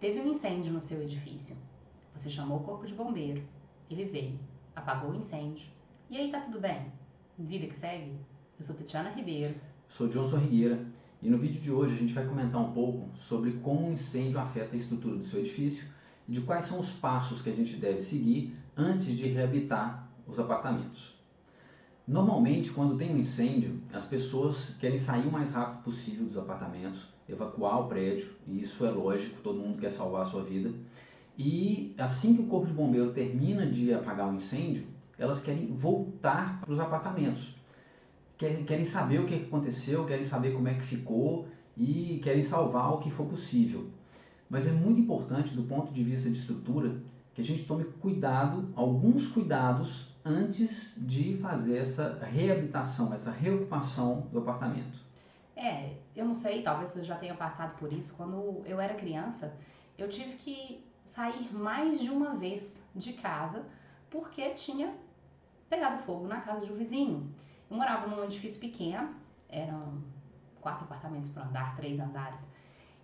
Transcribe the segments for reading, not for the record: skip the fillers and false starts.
Teve um incêndio no seu edifício. Você chamou o corpo de bombeiros. Ele veio, apagou o incêndio. E aí, tá tudo bem? Vida que segue? Eu sou Tatiana Ribeiro. Sou Johnson Rigueira e no vídeo de hoje a gente vai comentar um pouco sobre como um incêndio afeta a estrutura do seu edifício e de quais são os passos que a gente deve seguir antes de reabilitar os apartamentos. Normalmente, quando tem um incêndio, as pessoas querem sair o mais rápido possível dos apartamentos, evacuar o prédio, e isso é lógico, todo mundo quer salvar a sua vida. E assim que o corpo de bombeiro termina de apagar o incêndio, elas querem voltar para os apartamentos. Querem saber o que aconteceu, querem saber como é que ficou e querem salvar o que for possível. Mas é muito importante, do ponto de vista de estrutura, que a gente tome cuidado, alguns cuidados, antes de fazer essa reabilitação, essa reocupação do apartamento. Eu não sei, talvez você já tenha passado por isso. Quando eu era criança, eu tive que sair mais de uma vez de casa porque tinha pegado fogo na casa de um vizinho. Eu morava num edifício pequeno, eram 4 apartamentos por andar, 3 andares,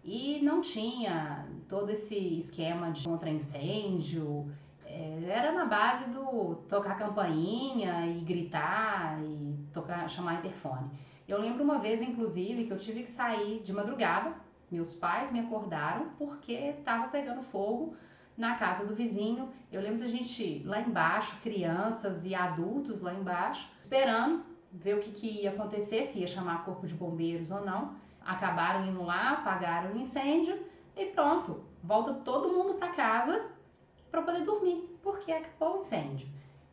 e não tinha todo esse esquema de contra-incêndio. Era na base do tocar campainha e gritar e chamar interfone. Eu lembro uma vez, inclusive, que eu tive que sair de madrugada. Meus pais me acordaram porque estava pegando fogo na casa do vizinho. Eu lembro da gente lá embaixo, crianças e adultos lá embaixo, esperando ver o que ia acontecer, se ia chamar corpo de bombeiros ou não. Acabaram indo lá, apagaram o incêndio e pronto. Volta todo mundo para casa para poder dormir, porque acabou o incêndio.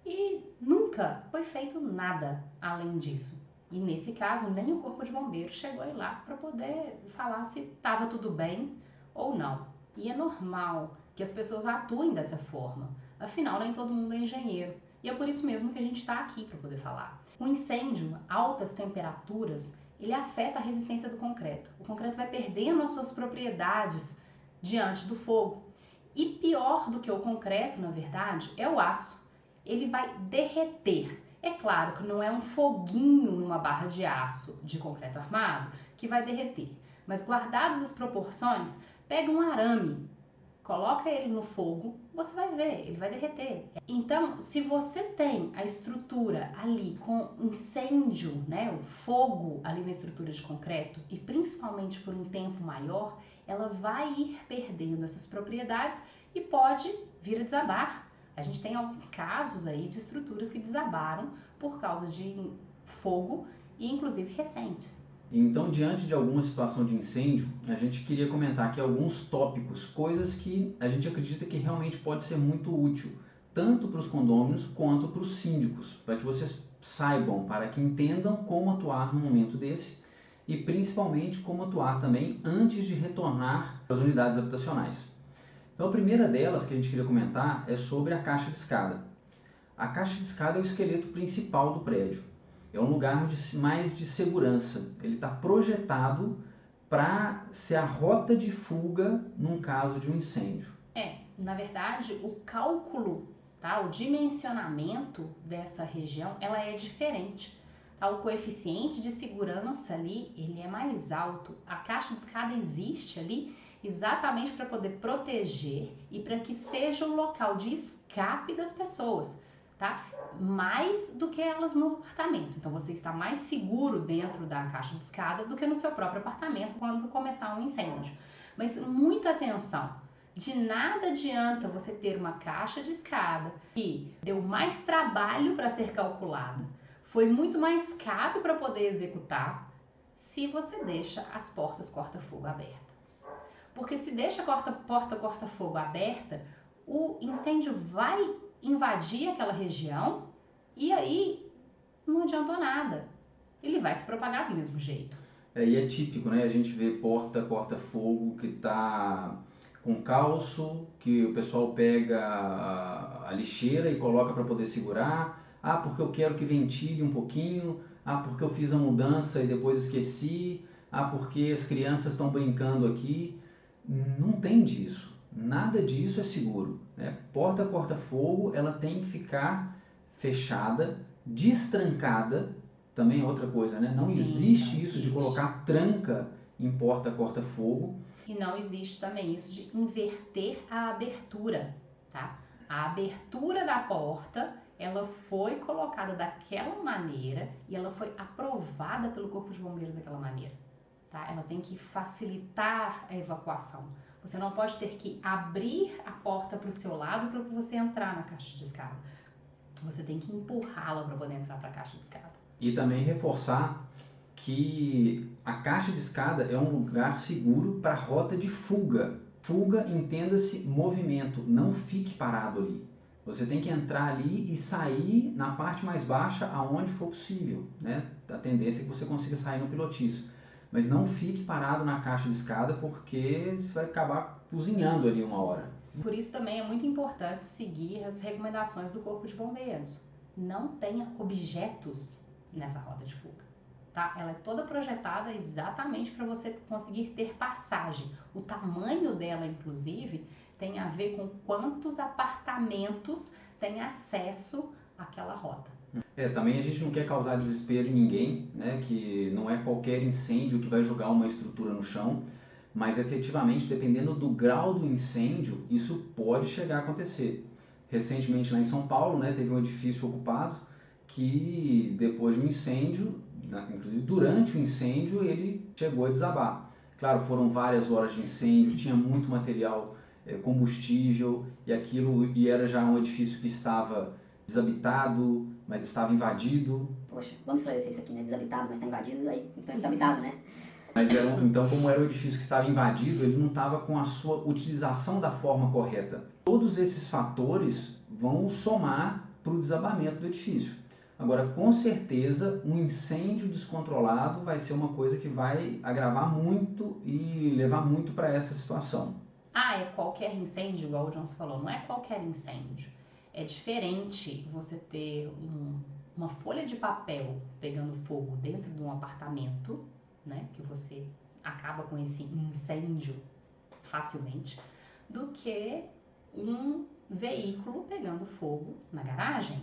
E nunca foi feito nada além disso. E nesse caso, nem o corpo de bombeiros chegou aí lá para poder falar se estava tudo bem ou não. E é normal que as pessoas atuem dessa forma. Afinal, nem todo mundo é engenheiro. E é por isso mesmo que a gente está aqui para poder falar. O incêndio, altas temperaturas, ele afeta a resistência do concreto. O concreto vai perdendo as suas propriedades diante do fogo. E pior do que o concreto, na verdade, é o aço. Ele vai derreter. É claro que não é um foguinho numa barra de aço de concreto armado que vai derreter. Mas guardadas as proporções, pega um arame, coloca ele no fogo, você vai ver, ele vai derreter. Então, se você tem a estrutura ali com incêndio, né, o fogo ali na estrutura de concreto, e principalmente por um tempo maior, ela vai ir perdendo essas propriedades e pode vir a desabar. A gente tem alguns casos aí de estruturas que desabaram por causa de fogo e inclusive recentes. Então, diante de alguma situação de incêndio, a gente queria comentar aqui alguns tópicos, coisas que a gente acredita que realmente pode ser muito útil, tanto para os condôminos quanto para os síndicos, para que vocês saibam, para que entendam como atuar no momento desse e principalmente como atuar também antes de retornar às unidades habitacionais. Então, a primeira delas que a gente queria comentar é sobre a caixa de escada. A caixa de escada é o esqueleto principal do prédio. É um lugar mais de segurança. Ele está projetado para ser a rota de fuga num caso de um incêndio. Na verdade, o cálculo, tá, o dimensionamento dessa região, ela é diferente. Tá? O coeficiente de segurança ali, ele é mais alto. A caixa de escada existe ali exatamente para poder proteger e para que seja um local de escape das pessoas. Tá? Mais do que elas no apartamento. Então você está mais seguro dentro da caixa de escada do que no seu próprio apartamento quando começar um incêndio. Mas muita atenção, de nada adianta você ter uma caixa de escada que deu mais trabalho para ser calculada, foi muito mais caro para poder executar, se você deixa as portas corta-fogo abertas. Porque se deixa a porta corta-fogo aberta, o incêndio vai invadir aquela região e aí não adiantou nada. Ele vai se propagar do mesmo jeito. E é típico, né? A gente vê porta corta-fogo que está com calço, que o pessoal pega a lixeira e coloca para poder segurar. Ah, porque eu quero que ventile um pouquinho. Ah, porque eu fiz a mudança e depois esqueci. Ah, porque as crianças estão brincando aqui. Não tem disso. Nada disso é seguro, né? Porta corta-fogo, ela tem que ficar fechada, destrancada. Também é outra coisa, né? Não existe isso de colocar tranca em porta corta-fogo. E não existe também isso de inverter a abertura, tá? A abertura da porta, ela foi colocada daquela maneira e ela foi aprovada pelo Corpo de Bombeiros daquela maneira, tá? Ela tem que facilitar a evacuação. Você não pode ter que abrir a porta para o seu lado para você entrar na caixa de escada. Você tem que empurrá-la para poder entrar para a caixa de escada. E também reforçar que a caixa de escada é um lugar seguro para rota de fuga. Fuga, entenda-se, movimento, não fique parado ali. Você tem que entrar ali e sair na parte mais baixa aonde for possível, né? A tendência é que você consiga sair no pilotis. Mas não fique parado na caixa de escada porque você vai acabar cozinhando ali uma hora. Por isso também é muito importante seguir as recomendações do Corpo de Bombeiros. Não tenha objetos nessa rota de fuga, tá? Ela é toda projetada exatamente para você conseguir ter passagem. O tamanho dela, inclusive, tem a ver com quantos apartamentos tem acesso àquela rota. Também a gente não quer causar desespero em ninguém, né? Que não é qualquer incêndio que vai jogar uma estrutura no chão, mas efetivamente, dependendo do grau do incêndio, isso pode chegar a acontecer. Recentemente lá em São Paulo, né, teve um edifício ocupado que depois de um incêndio, inclusive durante o incêndio, ele chegou a desabar. Claro, foram várias horas de incêndio, tinha muito material combustível e era já um edifício que estava desabitado, mas estava invadido. Poxa, vamos esclarecer isso aqui, né? Desabitado, mas está invadido, aí então ele está habitado, né? Mas então, como era o edifício que estava invadido, ele não estava com a sua utilização da forma correta. Todos esses fatores vão somar para o desabamento do edifício. Agora, com certeza, um incêndio descontrolado vai ser uma coisa que vai agravar muito e levar muito para essa situação. É qualquer incêndio, igual o Johnson falou, não é qualquer incêndio. É diferente você ter uma folha de papel pegando fogo dentro de um apartamento, né, que você acaba com esse incêndio facilmente, do que um veículo pegando fogo na garagem,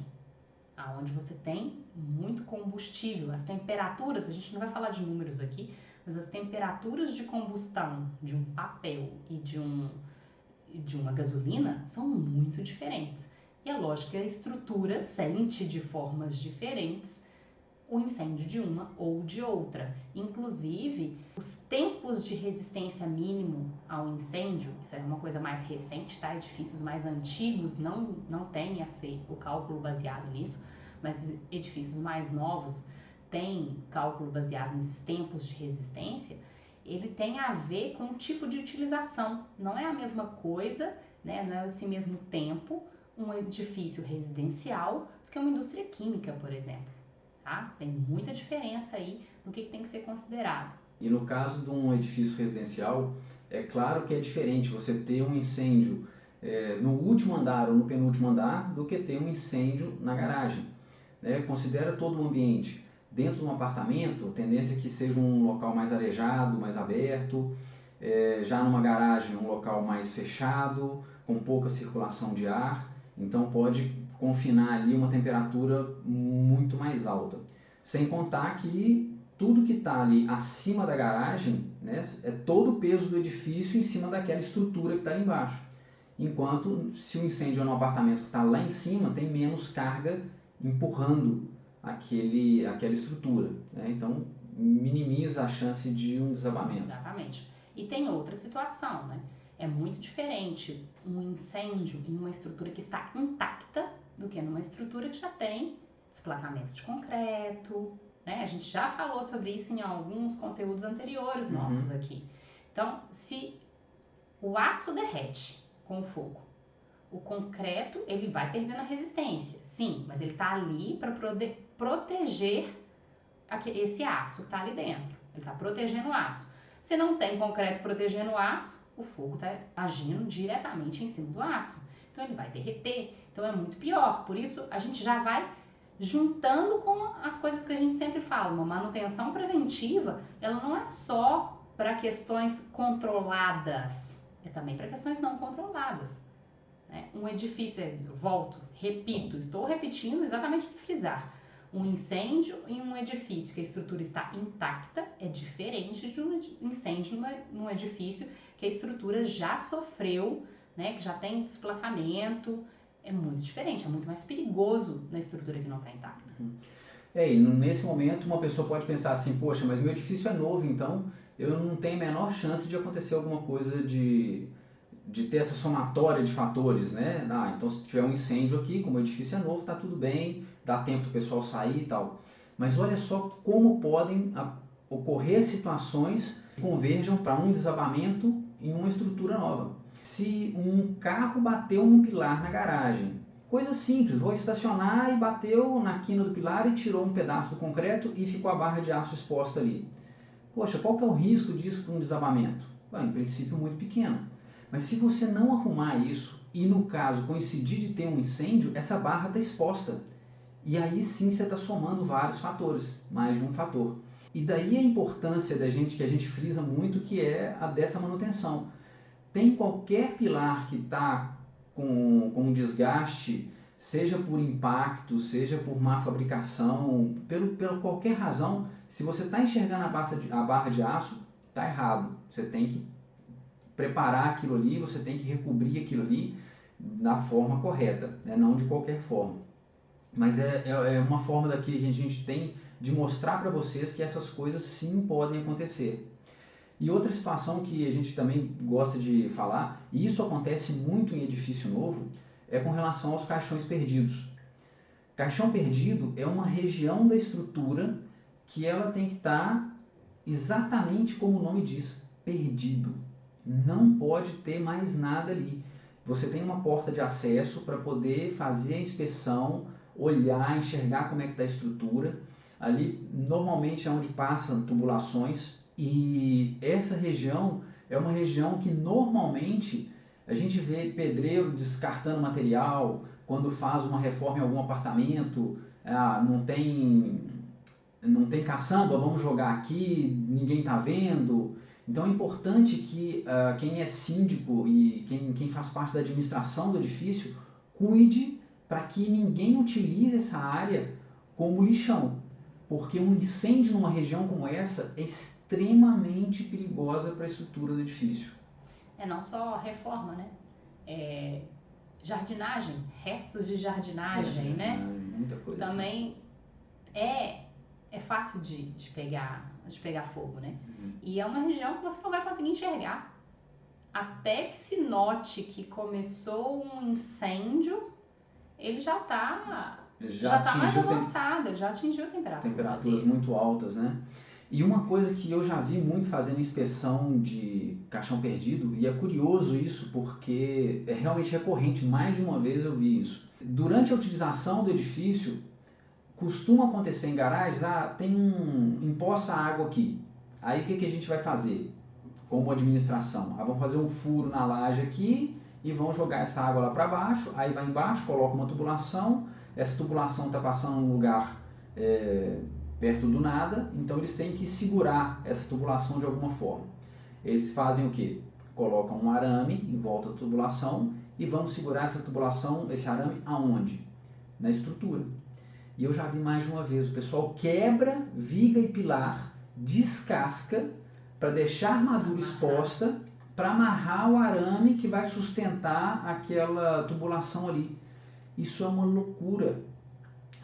aonde você tem muito combustível. As temperaturas, a gente não vai falar de números aqui, mas as temperaturas de combustão de um papel e de uma gasolina são muito diferentes. E é lógico que a estrutura sente de formas diferentes o incêndio de uma ou de outra. Inclusive, os tempos de resistência mínimo ao incêndio, isso é uma coisa mais recente, tá? Edifícios mais antigos não têm o cálculo baseado nisso, mas edifícios mais novos têm cálculo baseado nesses tempos de resistência. Ele tem a ver com o tipo de utilização. Não é a mesma coisa, né? Não é esse mesmo tempo, um edifício residencial do que uma indústria química, por exemplo. Tá? Tem muita diferença aí no que tem que ser considerado. E no caso de um edifício residencial, é claro que é diferente você ter um incêndio no último andar ou no penúltimo andar do que ter um incêndio na garagem. Né? Considera todo o ambiente. Dentro de um apartamento, a tendência é que seja um local mais arejado, mais aberto. Já numa garagem, um local mais fechado, com pouca circulação de ar. Então pode confinar ali uma temperatura muito mais alta. Sem contar que tudo que está ali acima da garagem, né, é todo o peso do edifício em cima daquela estrutura que está ali embaixo. Enquanto se o incêndio é no apartamento que está lá em cima, tem menos carga empurrando aquela estrutura. Né? Então minimiza a chance de um desabamento. Exatamente. E tem outra situação, né? É muito diferente um incêndio em uma estrutura que está intacta do que numa estrutura que já tem desplacamento de concreto, né? A gente já falou sobre isso em alguns conteúdos anteriores nossos aqui. Então, se o aço derrete com o fogo, o concreto ele vai perdendo a resistência, sim, mas ele está ali para proteger esse aço, está ali dentro, ele está protegendo o aço. Se não tem concreto protegendo o aço, o fogo está agindo diretamente em cima do aço. Então ele vai derreter, então é muito pior. Por isso a gente já vai juntando com as coisas que a gente sempre fala. Uma manutenção preventiva, ela não é só para questões controladas, é também para questões não controladas. Um edifício, estou repetindo exatamente para frisar. Um incêndio em um edifício que a estrutura está intacta é diferente de um incêndio num edifício que a estrutura já sofreu, né, que já tem desplacamento. É muito diferente, é muito mais perigoso na estrutura que não está intacta. E nesse momento uma pessoa pode pensar assim, poxa, mas meu edifício é novo, então eu não tenho a menor chance de acontecer alguma coisa de ter essa somatória de fatores, né? Então se tiver um incêndio aqui, como o edifício é novo, tá tudo bem, dá tempo do pessoal sair e tal. Mas olha só como podem ocorrer situações que converjam para um desabamento em uma estrutura nova. Se um carro bateu num pilar na garagem, coisa simples, vou estacionar e bateu na quina do pilar e tirou um pedaço do concreto e ficou a barra de aço exposta ali. Poxa, qual que é o risco disso para um desabamento? Em princípio muito pequeno. Mas se você não arrumar isso e no caso coincidir de ter um incêndio, essa barra está exposta. E aí sim você está somando vários fatores, mais de um fator. E daí a importância que a gente frisa muito, que é a dessa manutenção. Tem qualquer pilar que está com um desgaste, seja por impacto, seja por má fabricação, pela qualquer razão, se você está enxergando a barra de aço, está errado. Você tem que preparar aquilo ali, você tem que recobrir aquilo ali da forma correta, né? Não de qualquer forma. Mas é uma forma daqui que a gente tem de mostrar para vocês que essas coisas sim podem acontecer. E outra situação que a gente também gosta de falar, e isso acontece muito em edifício novo, é com relação aos caixões perdidos. Caixão perdido é uma região da estrutura que ela tem que estar exatamente como o nome diz, perdido. Não pode ter mais nada ali. Você tem uma porta de acesso para poder fazer a inspeção, olhar, enxergar como é que está a estrutura. Ali normalmente é onde passam tubulações e essa região é uma região que normalmente a gente vê pedreiro descartando material quando faz uma reforma em algum apartamento, não tem caçamba, vamos jogar aqui, ninguém está vendo. Então é importante que quem é síndico e quem faz parte da administração do edifício cuide para que ninguém utilize essa área como lixão, porque um incêndio numa região como essa é extremamente perigosa para a estrutura do edifício. Não só reforma, né? Jardinagem, restos de jardinagem, né? Muita coisa. Também é fácil de pegar fogo, né? E é uma região que você não vai conseguir enxergar. Até que se note que começou um incêndio, ele já tá mais avançado, já atingiu a temperatura. Temperaturas muito altas, né? E uma coisa que eu já vi muito fazendo inspeção de caixão perdido, e é curioso isso porque é realmente recorrente, mais de uma vez eu vi isso. Durante a utilização do edifício, costuma acontecer em garagens, tem empoça água aqui. Aí o que a gente vai fazer como administração? Vamos fazer um furo na laje aqui e vão jogar essa água lá para baixo, aí vai embaixo, coloca uma tubulação, essa tubulação está passando num lugar perto do nada, então eles têm que segurar essa tubulação de alguma forma. Eles fazem o quê? Colocam um arame em volta da tubulação e vão segurar essa tubulação, esse arame, aonde? Na estrutura. E eu já vi mais de uma vez, o pessoal quebra viga e pilar, descasca para deixar a armadura exposta, para amarrar o arame que vai sustentar aquela tubulação ali. Isso é uma loucura.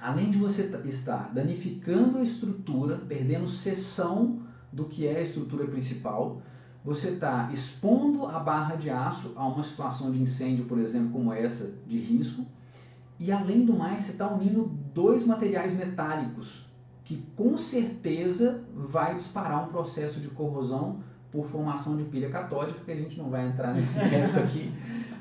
Além de você estar danificando a estrutura, perdendo seção do que é a estrutura principal, você está expondo a barra de aço a uma situação de incêndio, por exemplo, como essa, de risco. E além do mais, você está unindo dois materiais metálicos que com certeza vai disparar um processo de corrosão por formação de pilha catódica, que a gente não vai entrar nesse mérito aqui,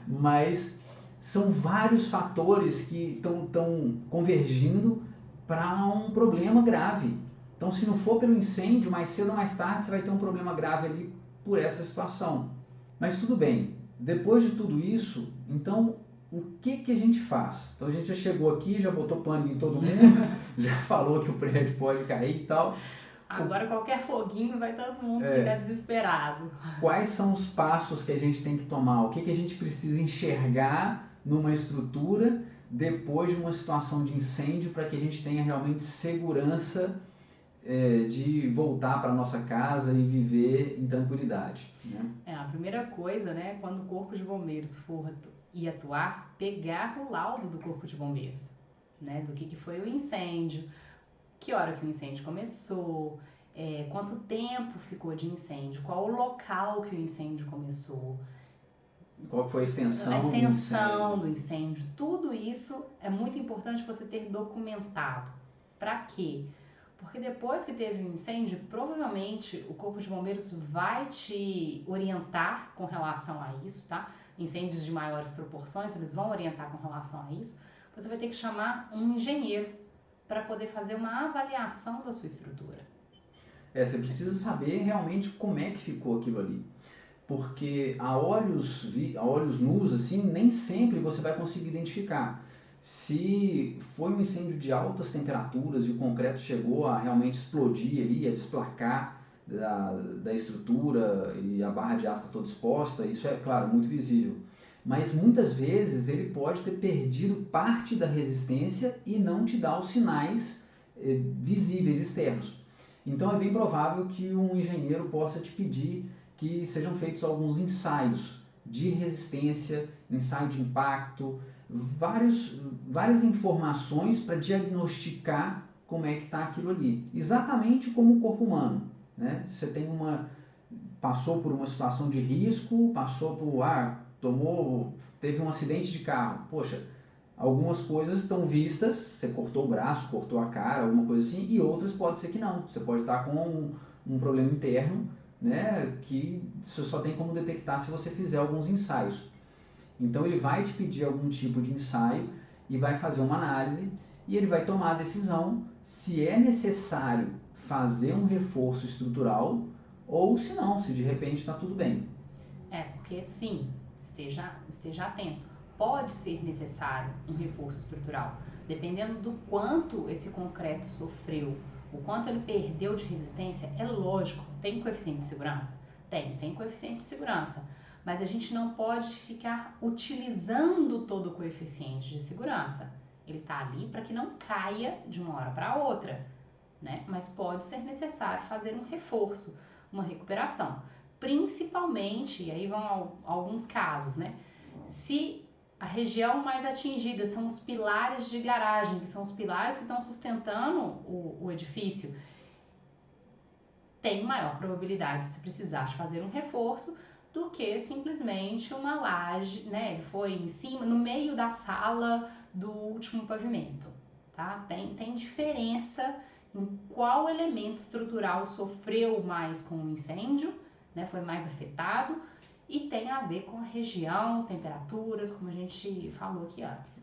mas são vários fatores que estão convergindo para um problema grave. Então, se não for pelo incêndio, mais cedo ou mais tarde você vai ter um problema grave ali por essa situação. Mas tudo bem, depois de tudo isso, então o que a gente faz? Então a gente já chegou aqui, já botou pânico em todo mundo, já falou que o prédio pode cair e tal. Agora qualquer foguinho vai todo mundo ficar desesperado. Quais são os passos que a gente tem que tomar? O que a gente precisa enxergar numa estrutura depois de uma situação de incêndio, para que a gente tenha realmente segurança de voltar para nossa casa e viver em tranquilidade, né? A primeira coisa, né, quando o Corpo de Bombeiros for ir atuar, pegar o laudo do Corpo de Bombeiros, né, do que foi o incêndio, que hora que o incêndio começou, quanto tempo ficou de incêndio, qual o local que o incêndio começou, qual que foi a extensão do incêndio. Tudo isso é muito importante você ter documentado. Para quê? Porque depois que teve um incêndio, provavelmente o Corpo de Bombeiros vai te orientar com relação a isso, tá? Incêndios de maiores proporções, eles vão orientar com relação a isso. Você vai ter que chamar um engenheiro para poder fazer uma avaliação da sua estrutura. Você precisa saber realmente como é que ficou aquilo ali. Porque a olhos nus, assim, nem sempre você vai conseguir identificar. Se foi um incêndio de altas temperaturas e o concreto chegou a realmente explodir ali, a desplacar da estrutura e a barra de aço está toda exposta, isso é, claro, muito visível. Mas muitas vezes ele pode ter perdido parte da resistência e não te dar os sinais visíveis externos. Então é bem provável que um engenheiro possa te pedir que sejam feitos alguns ensaios de resistência, ensaio de impacto, várias informações para diagnosticar como é que está aquilo ali. Exatamente como o corpo humano, né? Você passou por uma situação de risco, teve um acidente de carro. Poxa, algumas coisas estão vistas, você cortou o braço, cortou a cara, alguma coisa assim, e outras pode ser que não. Você pode estar com um problema interno, né, que você só tem como detectar se você fizer alguns ensaios. Então ele vai te pedir algum tipo de ensaio e vai fazer uma análise e ele vai tomar a decisão se é necessário fazer um reforço estrutural ou se não, se de repente está tudo bem. Porque sim, esteja atento. Pode ser necessário um reforço estrutural, dependendo do quanto esse concreto sofreu, o quanto ele perdeu de resistência. É lógico, tem coeficiente de segurança? Tem coeficiente de segurança, mas a gente não pode ficar utilizando todo o coeficiente de segurança. Ele está ali para que não caia de uma hora para outra, né? Mas pode ser necessário fazer um reforço, uma recuperação. Principalmente, e aí vão alguns casos, né? Se a região mais atingida são os pilares de garagem, que são os pilares que estão sustentando o edifício, tem maior probabilidade, se precisar de fazer um reforço, do que simplesmente uma laje, né? Ele foi em cima, no meio da sala do último pavimento, tá? Tem diferença em qual elemento estrutural sofreu mais com o incêndio, né? Foi mais afetado, e tem a ver com a região, temperaturas, como a gente falou aqui antes.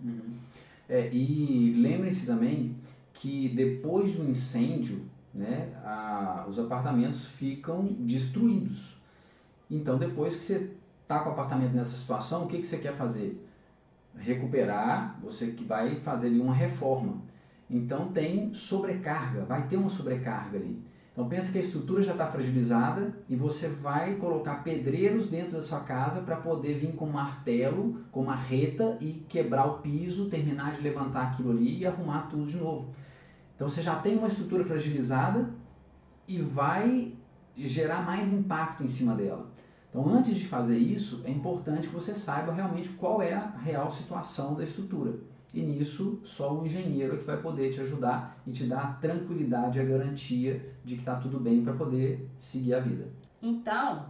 E lembre-se também que depois de um incêndio, né, os apartamentos ficam destruídos. Então, depois que você está com o apartamento nessa situação, o que você quer fazer? Recuperar, você que vai fazer ali uma reforma. Então, tem sobrecarga, vai ter uma sobrecarga ali. Então, pensa que a estrutura já está fragilizada e você vai colocar pedreiros dentro da sua casa para poder vir com um martelo, com marreta e quebrar o piso, terminar de levantar aquilo ali e arrumar tudo de novo. Então, você já tem uma estrutura fragilizada e vai gerar mais impacto em cima dela. Então, antes de fazer isso, é importante que você saiba realmente qual é a real situação da estrutura. E nisso, só um engenheiro é que vai poder te ajudar e te dar a tranquilidade e a garantia de que está tudo bem para poder seguir a vida. Então,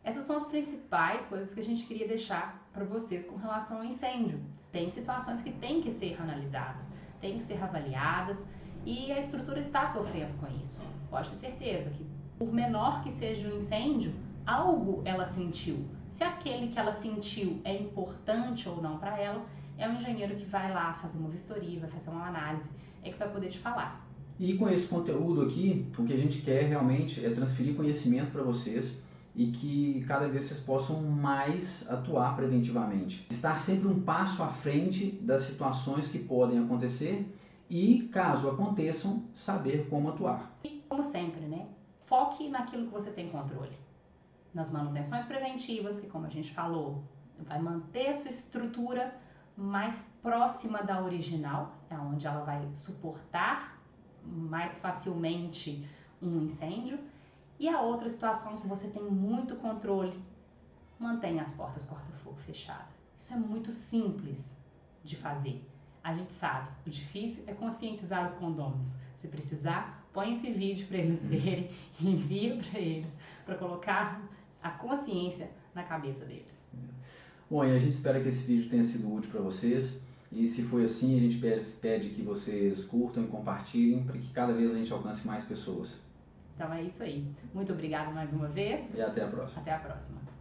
essas são as principais coisas que a gente queria deixar para vocês com relação ao incêndio. Tem situações que têm que ser analisadas, têm que ser avaliadas, e a estrutura está sofrendo com isso. Pode ter certeza que, por menor que seja o incêndio, algo ela sentiu. Se aquele que ela sentiu é importante ou não para ela, é um engenheiro que vai lá fazer uma vistoria, vai fazer uma análise, é que vai poder te falar. E com esse conteúdo aqui, o que a gente quer realmente é transferir conhecimento para vocês e que cada vez vocês possam mais atuar preventivamente. Estar sempre um passo à frente das situações que podem acontecer e, caso aconteçam, saber como atuar. E, como sempre, né? Foque naquilo que você tem controle. Nas manutenções preventivas, que, como a gente falou, vai manter a sua estrutura mais próxima da original, é onde ela vai suportar mais facilmente um incêndio. E a outra situação que você tem muito controle, mantenha as portas corta-fogo fechadas. Isso é muito simples de fazer. A gente sabe, o difícil é conscientizar os condôminos. Se precisar, põe esse vídeo para eles verem e envia para eles, para colocar a consciência na cabeça deles. Bom, e a gente espera que esse vídeo tenha sido útil para vocês. E se foi assim, a gente pede que vocês curtam e compartilhem para que cada vez a gente alcance mais pessoas. Então é isso aí. Muito obrigada mais uma vez. E até a próxima. Até a próxima.